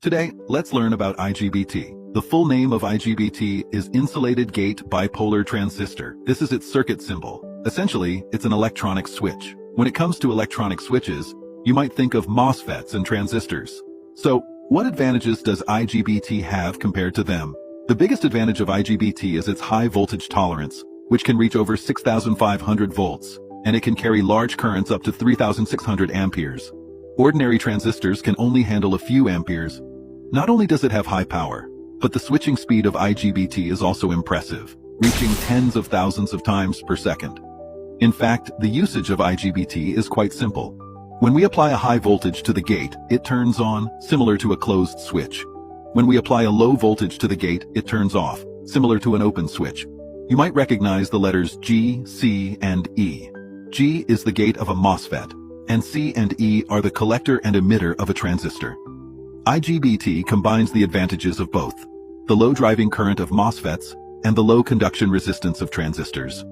Today, let's learn about IGBT. The full name of IGBT is Insulated Gate Bipolar Transistor. This is its circuit symbol. Essentially, it's an electronic switch. When it comes to electronic switches, you might think of MOSFETs and transistors. So, what advantages does IGBT have compared to them? The biggest advantage of IGBT is its high voltage tolerance, which can reach over 6,500 volts, and it can carry large currents up to 3,600 amperes. Ordinary transistors can only handle a few amperes. Not only does it have high power, but the switching speed of IGBT is also impressive, reaching tens of thousands of times per second. In fact, the usage of IGBT is quite simple. When we apply a high voltage to the gate, it turns on, similar to a closed switch. When we apply a low voltage to the gate, it turns off, similar to an open switch. You might recognize the letters G, C, and E. G is the gate of a MOSFET, and C and E are the collector and emitter of a transistor. IGBT combines the advantages of both, the low driving current of MOSFETs and the low conduction resistance of transistors.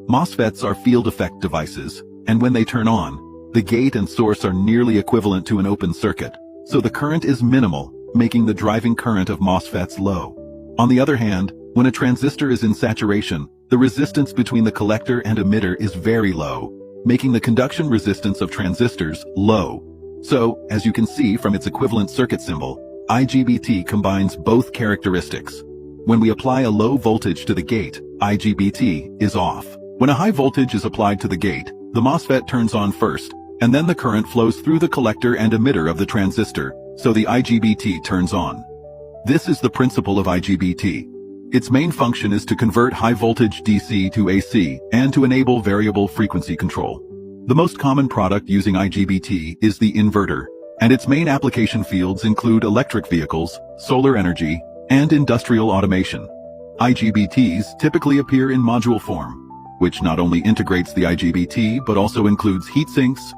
MOSFETs are field effect devices, and when they turn on, the gate and source are nearly equivalent to an open circuit, so the current is minimal, making the driving current of MOSFETs low. On the other hand, when a transistor is in saturation, the resistance between the collector and emitter is very low, making the conduction resistance of transistors low. So, as you can see from its equivalent circuit symbol, IGBT combines both characteristics. When we apply a low voltage to the gate, IGBT is off. When a high voltage is applied to the gate, the MOSFET turns on first, and then the current flows through the collector and emitter of the transistor, so the IGBT turns on. This is the principle of IGBT. Its main function is to convert high voltage DC to AC and to enable variable frequency control. The most common product using IGBT is the inverter, and its main application fields include electric vehicles, solar energy, and industrial automation. IGBTs typically appear in module form, which not only integrates the IGBT but also includes heat sinks,